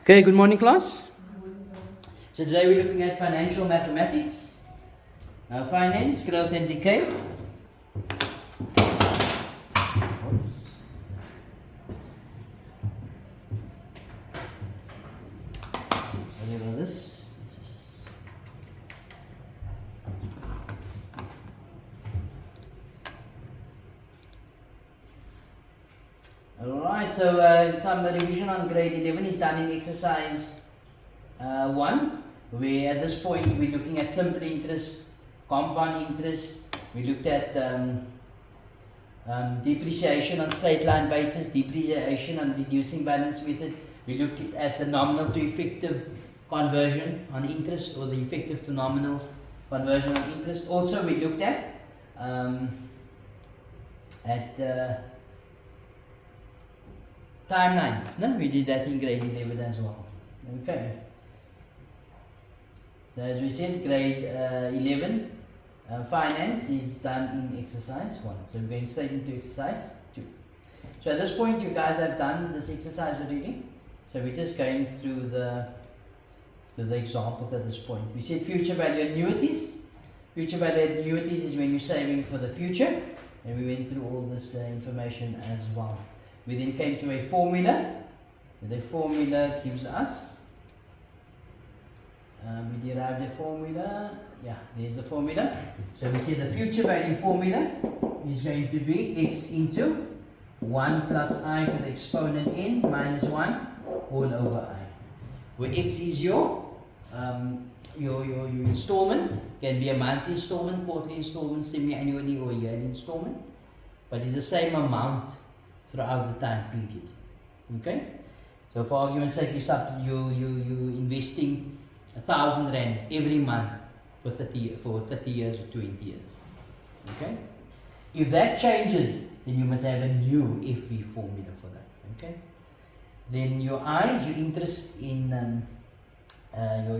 Okay, good morning, class. So today we're looking at financial mathematics, finance, growth and decay. Sorry about this. Alright, so some revision on grade 11 is done in exercise 1, where at this point we're looking at simple interest, compound interest. We looked at depreciation on straight line basis, depreciation on reducing balance method. We looked at the nominal to effective conversion on interest, or the effective to nominal conversion on interest. Also we looked at timelines. No? We did that in grade 11 as well. Okay. So as we said, grade 11 finance is done in exercise 1. So we're going straight into exercise 2. So at this point you guys have done this exercise already. So we're just going through the examples at this point. We said future value annuities. Future value annuities is when you're saving for the future. And we went through all this information as well. We then came to a formula. The formula gives us, we derived a formula. Yeah, there's the formula. So we see the future value formula is going to be x into 1 plus I to the exponent n minus 1 all over I. Where x is your installment. Can be a monthly installment, quarterly installment, semi-annually or yearly installment. But it's the same amount throughout the time period. Okay? So for argument's sake, you investing 1,000 rand every month for 30 years or 20 years. Okay? If that changes, then you must have a new FV formula for that. Okay? Then your I is your interest in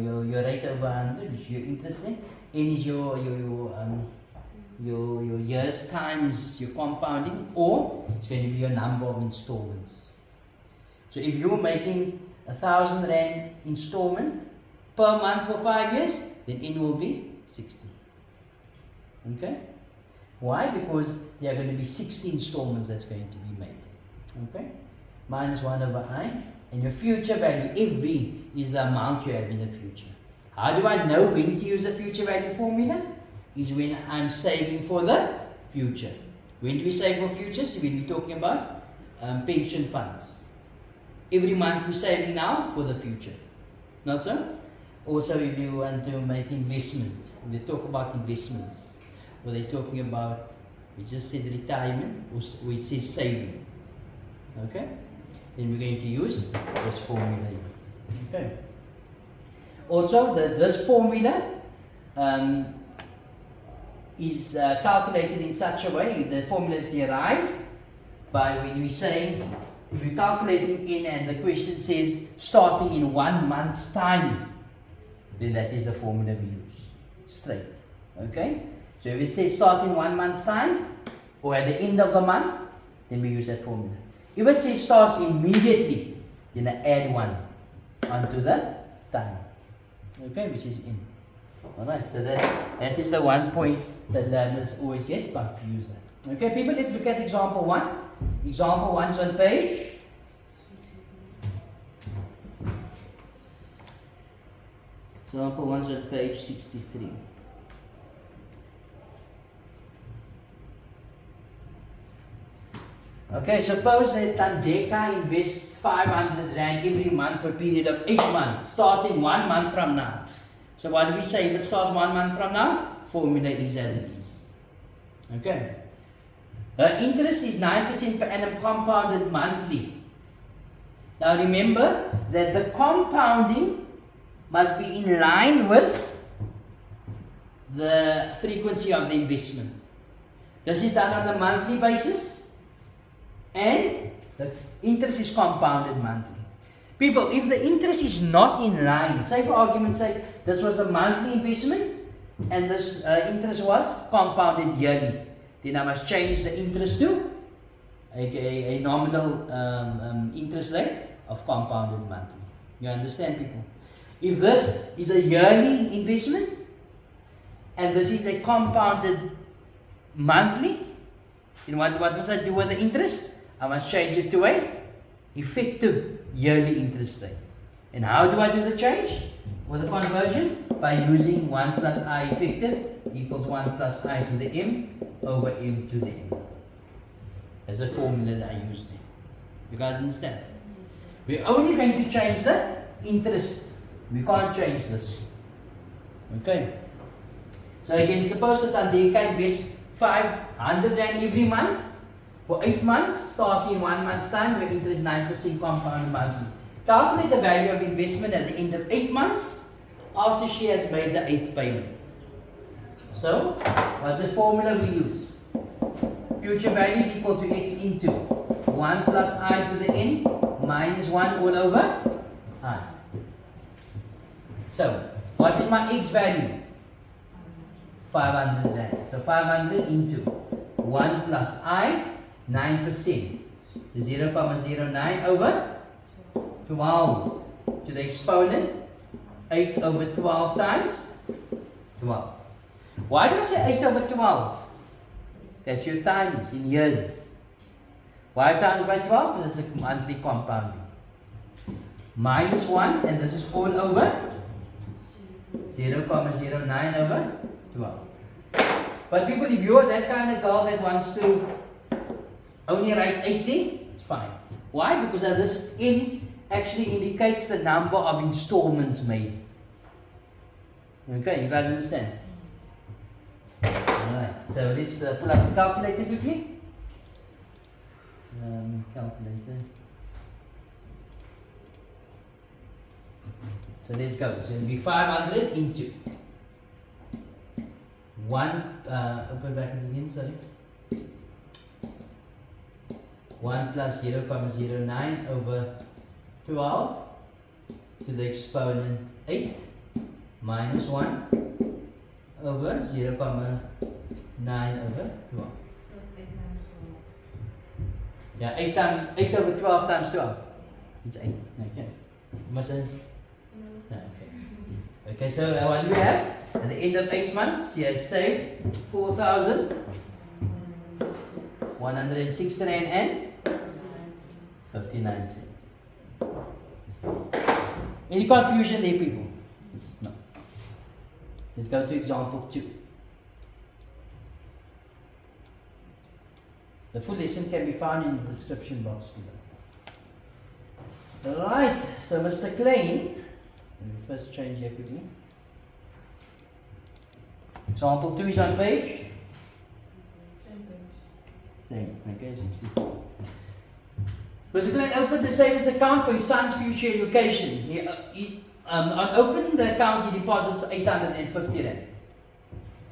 your rate over 100, which is your interest in. N is your years times your compounding, or it's going to be your number of installments. So if you're making 1,000 rand installment per month for 5 years, then N will be 60. Okay? Why? Because there are going to be 60 installments that's going to be made. Okay? Minus 1 over I. And your future value, FV, is the amount you have in the future. How do I know when to use the future value formula? Is when I'm saving for the future. When do we save for futures? When we're talking about pension funds. Every month we're saving now for the future. Not so? Also, if you want to make investment, they talk about investments, or they're talking about, we just said retirement, or we say saving. Okay? Then we're going to use this formula here. Okay? Also, this formula is calculated in such a way, the formula is derived by when we're saying, if we're calculating N and the question says starting in 1 month's time, then that is the formula we use, straight. Okay? So if it says start in 1 month's time, or at the end of the month, then we use that formula. If it says starts immediately, then I add 1 onto the time. Okay, which is N. Alright, so that is the one point that learners always get confused at. Okay, people, let's look at example 1. Example 1 is on page. Example 1 is on page 63. Okay, suppose that Tandeka invests 500 rand every month for a period of 8 months, starting 1 month from now. So what do we say if it starts 1 month from now? Formula is as it is. Okay. Her interest is 9% per annum compounded monthly. Now remember that the compounding must be in line with the frequency of the investment. This is done on a monthly basis, and the interest is compounded monthly. People, if the interest is not in line, say for argument's sake, this was a monthly investment and this interest was compounded yearly, then I must change the interest to a nominal interest rate of compounded monthly. You understand, people? If this is a yearly investment and this is a compounded monthly, then what must I do with the interest? I must change it to a effective yearly interest rate. And how do I do the change? Or the conversion? By using 1 plus I effective equals 1 plus I to the m over m to the m. That's a formula that I use there. You guys understand? We're only going to change the interest. We can't change this. Okay. So again, suppose that Andeka invests 500 Rand every month for 8 months, starting in 1 month's time, where interest 9% compound monthly. Calculate the value of investment at the end of 8 months after she has made the 8th payment. So, what's the formula we use? Future value is equal to x into 1 plus I to the n minus 1 all over I. So, what is my x value? 500 Rand. So, 500 into 1 plus I, 9%. 0.09 over 12 to the exponent 8 over 12 times 12. Why do I say 8 over 12? That's your times in years. Why times by 12? Because it's a monthly compounding. Minus 1, and this is all over 0.09 over 12. But people, if you're that kind of girl that wants to only write 80, it's fine. Why? Because this n actually indicates the number of installments made. Okay, you guys understand? Alright, so let's pull up the calculator quickly. Calculator. So let's go. So it'll be 500 into 1, open brackets again, sorry. 1 plus 0.09 over 12 to the exponent 8 minus 1 over 0.9 over 12. Yeah, 8 over 12 times 12. It's 8. Okay. Must I? Okay, so what do we have? At the end of 8 months, she has saved 4,106 Rand and 59 cents. Any confusion there, people? No. Let's go to example 2. The full lesson can be found in the description box below. Alright, so Mr. Klein, let me first change here quickly. Example 2 is on page? Same, okay, 64. Mr. Klein opens a savings account for his son's future education. On opening the account, he deposits 850 Rand.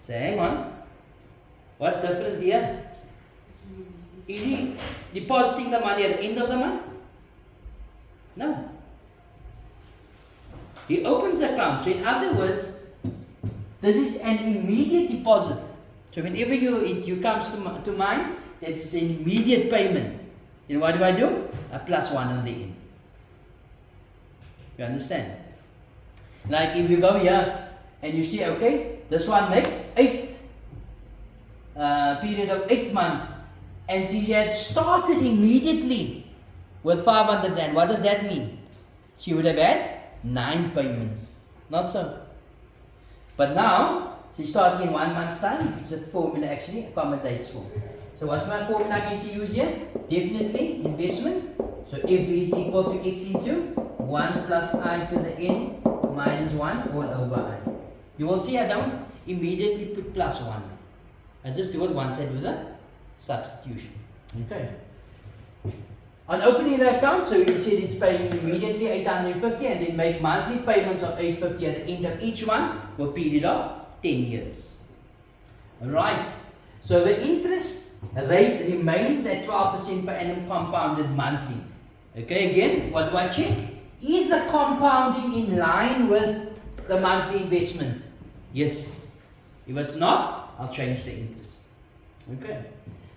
So hang on. What's different here? Is he depositing the money at the end of the month? No. He opens the account. So in other words, this is an immediate deposit. So whenever it comes to mind, it's an immediate payment. Then what do? A plus 1 on the end. You understand? Like if you go here and you see, okay, this one makes 8 period of 8 months, and she had started immediately with 500 Rand. What does that mean? She would have had 9 payments. Not so. But now, she's starting in 1 month's time, which the formula actually accommodates for. So what's my formula I'm going to use here? Definitely investment. So F is equal to x into 1 plus I to the n minus 1 all over I. You will see I don't immediately put plus 1. I just do it once I do the substitution. Okay. On opening the account, so you see it's paying immediately 850 and then make monthly payments of 850 at the end of each one for a period of 10 years. Alright. So the interest rate remains at 12% per annum compounded monthly. Okay, again, what do I check? Is the compounding in line with the monthly investment? Yes. If it's not, I'll change the interest. Okay.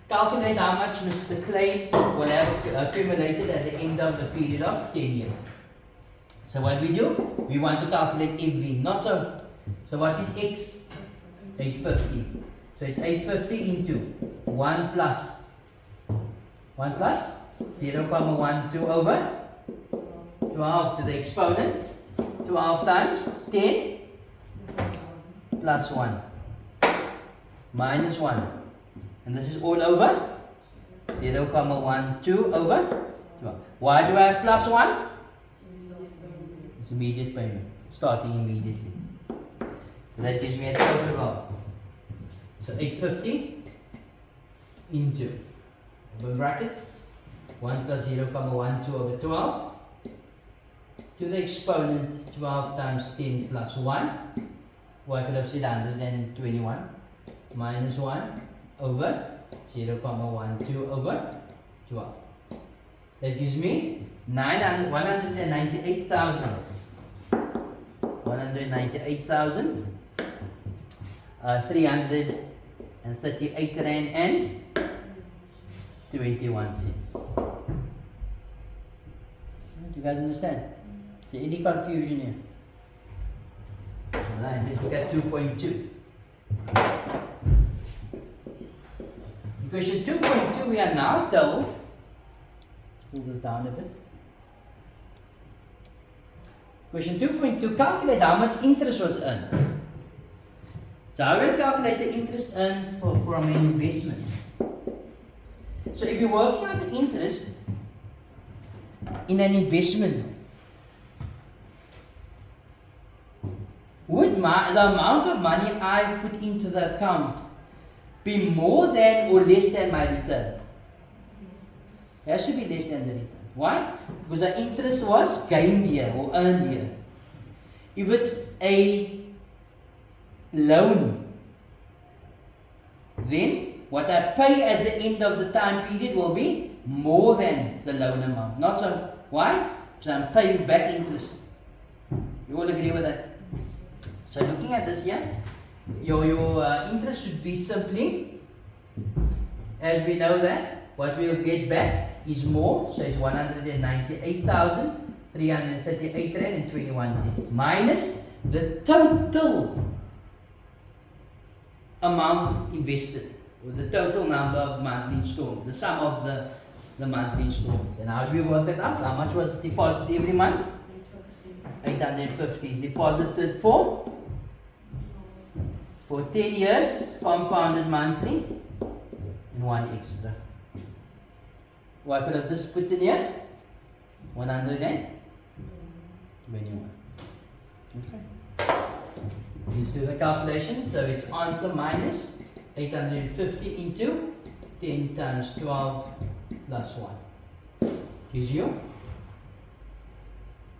Calculate how much Mr. Klein will have accumulated at the end of the period of 10 years. So So what we do? We want to calculate FV. Not so. So what is X? 850. So it's 850 into 1 plus 0.12 over 12 to the exponent. 12 times 10 plus 1 minus 1. And this is all over 0.12 over 12. Why do I have plus 1? It's immediate payment, starting immediately. That gives me a total of, so 850 into, open brackets, 1 plus 0.12 over 12 to the exponent 12 times 10 plus 1, or I could have said 121, minus 1 over 0.12 over 12. That gives me 198,000. 338 rand and 21 cents. Do you guys understand? Is there any confusion here? Alright, let's look at 2.2. In question 2.2 we are now told, let's pull this down a bit. Question 2.2, calculate how much interest was earned. So I'm going to calculate the interest earned from an investment. So if you're working out the interest in an investment, would the amount of money I've put into the account be more than or less than my return? It has to be less than the return. Why? Because the interest was gained here or earned here. If it's a loan, then what I pay at the end of the time period will be more than the loan amount. Not so. Why? Because I'm paying back interest. You all agree with that? So looking at this here, your interest should be simply, as we know that what we'll get back is more, so it's 198,338 rand and 21 cents minus the total amount invested, or the total number of monthly installments, the sum of the monthly installments. And how do we work that out? How much was deposited every month? 850 is deposited for 10 years, compounded monthly, and 1 extra. Well, I could have just put in here 121. Okay. Let's do the calculation. So it's answer minus 850 into 10 times 12 plus 1. Gives you?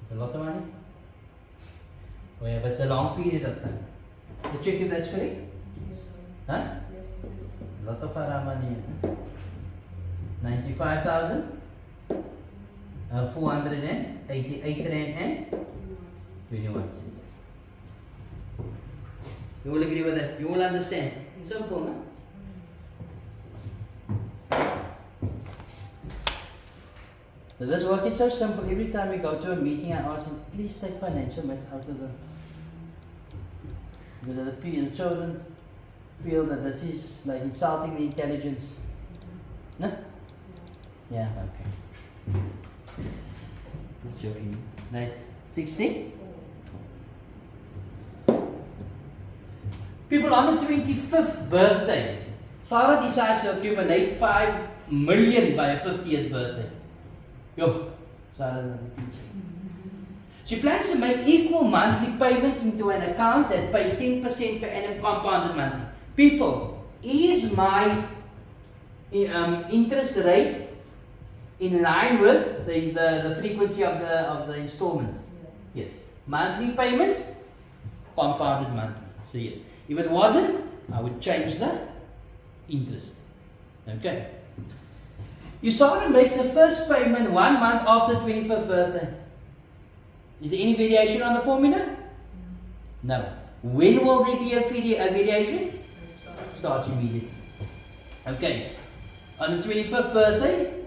It's a lot of money. Oh yeah, but it's a long period of time. Let's check if that's correct. Huh? A lot of haram money. 95,488 rand and 21 cents. You all agree with that? You all understand? Simple, no? So this work is so simple. Every time we go to a meeting, I ask them, please take financial maths out of the... Because the children feel that this is like insulting the intelligence. No? Yeah, okay. Just joking. Right. 60? People on the 25th birthday, Sarah decides to accumulate 5 million by her 50th birthday. Yo, Sarah. She plans to make equal monthly payments into an account that pays 10% per annum compounded monthly. People, is my interest rate in line with the frequency of the installments? Yes. Monthly payments, compounded monthly. So yes. If it wasn't, I would change the interest. Okay. Usara makes her first payment 1 month after 25th birthday. Is there any variation on the formula? No. When will there be a variation? Starts immediately. Okay. On the 25th birthday,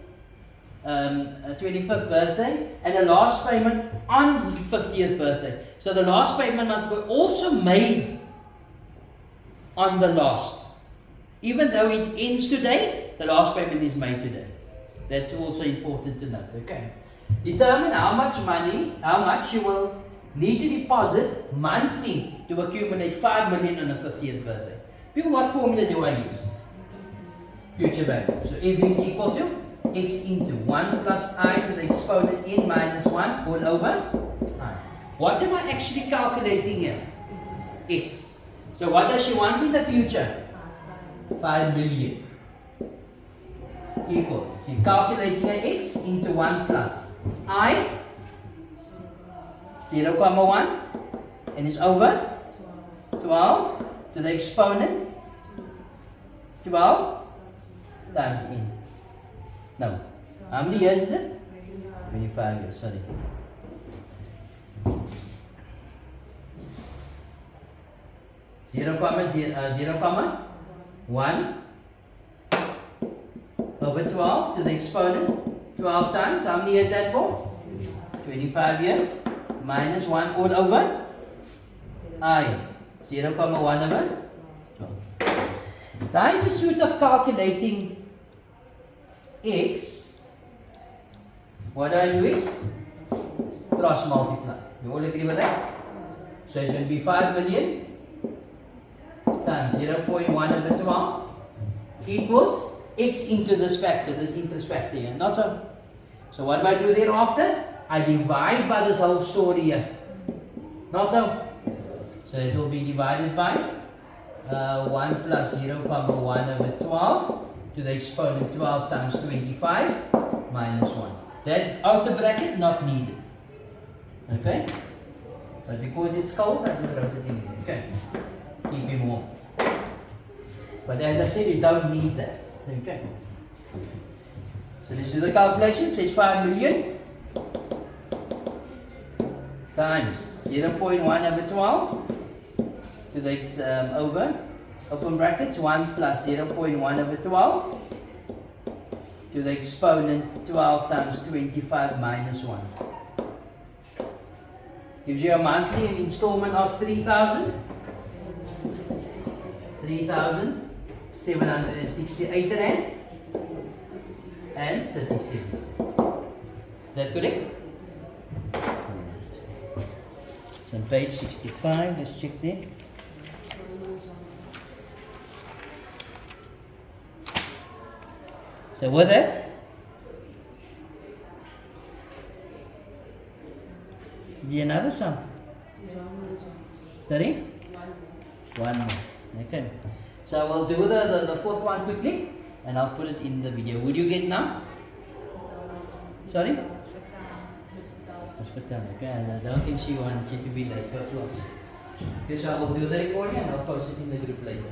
25th birthday, and the last payment on 50th birthday. So the last payment must be also made on the last. Even though it ends today, the last payment is made today. That's also important to note, okay? Determine how much you will need to deposit monthly to accumulate 5 million on the 50th birthday. People, what formula do I use? Future value. So F is equal to x into 1 plus I to the exponent n minus 1 all over I. What am I actually calculating here? X. So what does she want in the future? 5 million. Equals. So you're calculating a x into 1 plus I 0,1 and it's over 12 to the exponent 12 times n. No. How many years is it? 25 years, sorry. Zero comma 1 over 12 to the exponent 12 times. How many years is that for? 25 years. Minus 1 all over I. 0,1 over 12. Now in pursuit of calculating x, what do is cross multiply. You all agree with that? So it's going to be 5 million times 0.1 over 12 equals x into this factor, this interest factor here. Not so. So what do I do thereafter? I divide by this whole story here. Not so. So it will be divided by 1 plus 0,1 over 12 to the exponent 12 times 25 minus 1. That outer bracket not needed. Okay? But because it's cold, I just wrote it in here. Okay? Keep it warm. But as I said, you don't need that. Okay? So let's do the calculation. It says 5 million times 0.1 over 12 to the over open brackets 1 plus 0.1 over 12 to the exponent 12 times 25 minus 1 gives you a monthly installment of 3,768 rand and 37 cents. Is that correct? On page 65, let's check there. So with that, the another sum. Sorry? One more. Okay. So I will do the fourth one quickly and I'll put it in the video. Would you get now? Sorry? Hospital. Okay, and I don't think she wants you to be late for class. Okay, so I will do the recording and I'll post it in the group later.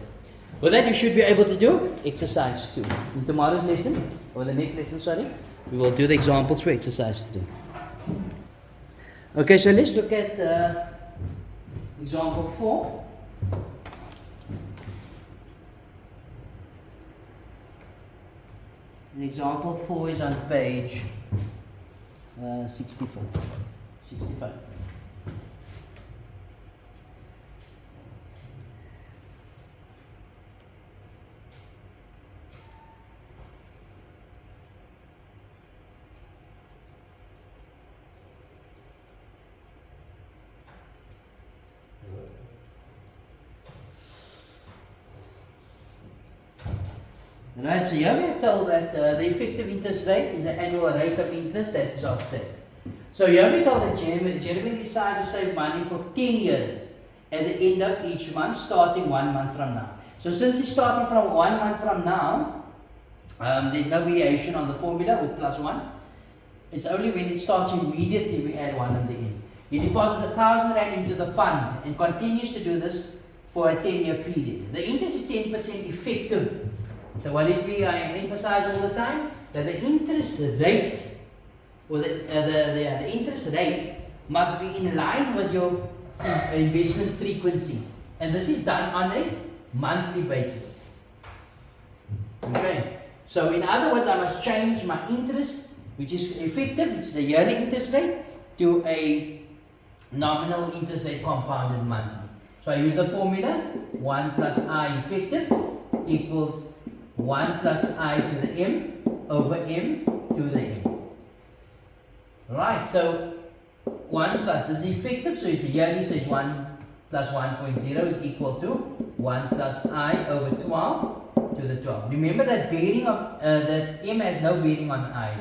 With that, you should be able to do exercise 2. In tomorrow's lesson, or the next lesson, sorry, we will do the examples for exercise 3. Okay, so let's look at example 4. And example 4 is on page 65. Right, so here we are told that the effective interest rate is the annual rate of interest that is obtained. So here we are told that Jeremy decides to save money for 10 years at the end of each month, starting 1 month from now. So since it's starting from 1 month from now, there's no variation on the formula with plus 1. It's only when it starts immediately we add 1 on the end. He deposits 1,000 rand into the fund and continues to do this for a 10-year period. The interest is 10% effective. So what did we emphasize all the time? That the interest rate, or the interest rate must be in line with your investment frequency. And this is done on a monthly basis. Okay. So in other words, I must change my interest which is effective, which is a yearly interest rate, to a nominal interest rate compounded monthly. So I use the formula 1 plus I effective equals 1 plus I to the m over m to the m. Right, so 1 plus, this is effective, so it's a yearly, so it's 1 plus 1.0 is equal to 1 plus I over 12 to the 12. Remember that bearing of, that m has no bearing on I.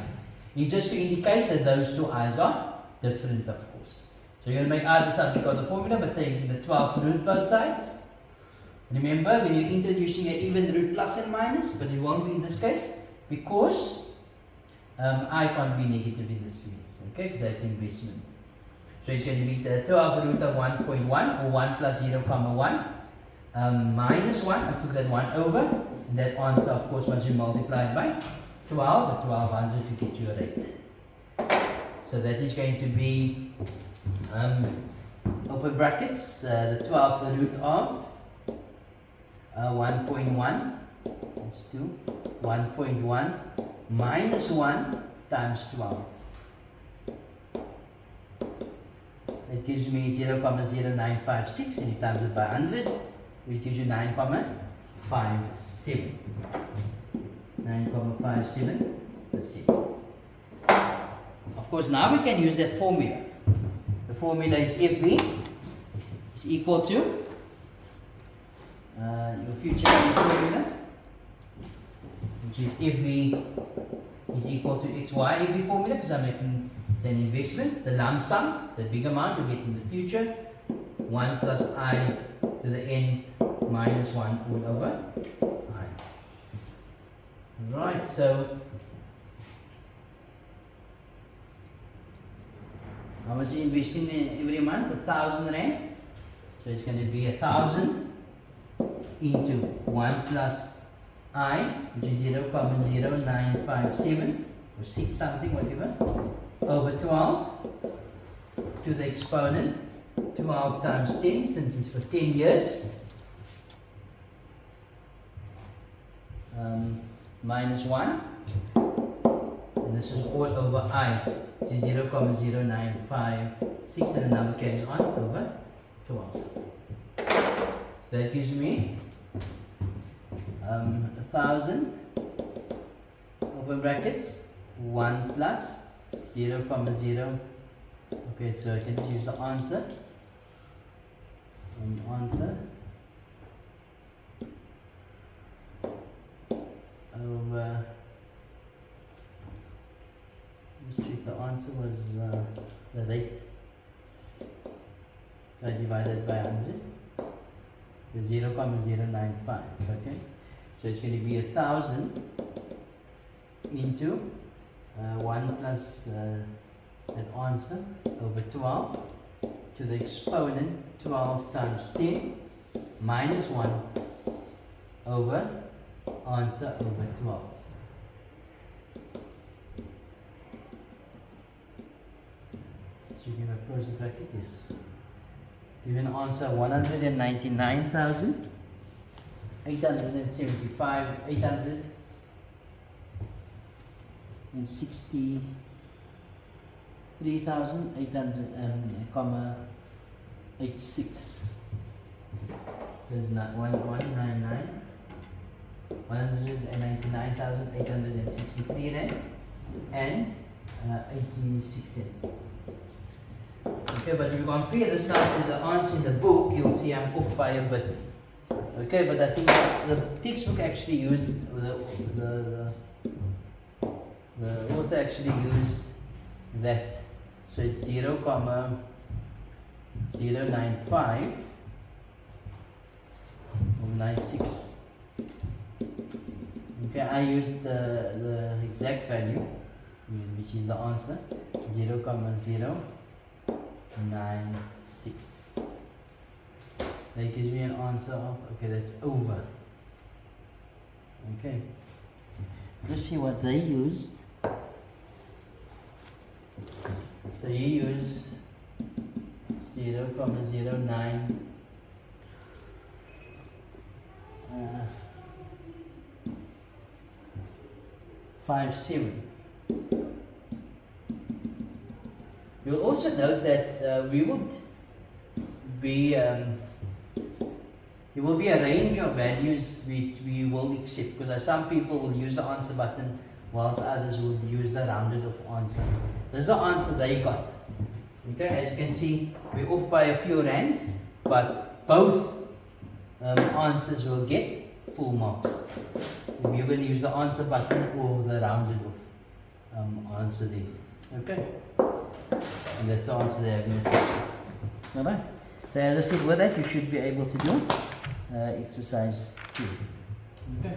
It's just to indicate that those two i's are different, of course. So you're going to make I the subject of the formula, but taking the 12th root both sides. Remember, when you're introducing an even root plus and minus, but it won't be in this case, because I can't be negative in this case, okay, because that's investment. So it's going to be the 12th root of 1.1, or 1 plus 0 comma 1, minus 1, I took that 1 over, and that answer, of course, must be multiplied by 12, the 1200 to get you a rate. So that is going to be, open brackets, the 12th root of 1.1, let's do 1.1 minus 1 times 12. That gives me 0,0956, and you times it by 100, which gives you 9,57. 9,57%. Of course, now we can use that formula. The formula is FV is equal to your future value formula, which is FV is equal to XY FV formula, because I'm making it's an investment. The lump sum, the big amount you'll get in the future, 1 plus I to the n minus 1 all over I. Right, so how much are you investing in every month? 1,000 rand. So it's going to be 1,000 into 1 plus I, which is 0,0957 or 6 something, whatever, over 12 to the exponent 12 times 10, since it's for 10 years, minus 1, and this is all over I, which is 0,0956, and the number carries on over 12. So that gives me 1,000, open brackets, 1 plus 0,0. Okay, so I can just use the answer. Answer over. Let's check, the answer was the rate divided by 100. So 0,095. Okay, so it's going to be 1,000 into 1 plus that answer over 12 to the exponent 12 times 10 minus 1 over answer over 12. So you can close the bracket, yes. Give an answer 199,875, 863,800,86. There's not 199,863 rand and 86 cents. Okay, but if you compare this now to the answer in the book, you'll see I'm off by a bit. Okay, but I think the textbook actually used the author actually used that. So it's 0,095 or 96. Okay, I used the exact value, which is the answer, 0,096. That gives me an answer of, okay, that's over. Okay, let's see what they used. So you used 0,09 57. You'll also note that we will be there will be a range of values we will accept, because some people will use the answer button whilst others will use the rounded off answer. This is the answer they got. Okay, as you can see, we're off by a few rands, but both answers will get full marks if you're going to use the answer button or the rounded off answer there. Okay, and that's the answer they have in the question. Alright, so as I said, with that you should be able to do exercise 2. Okay.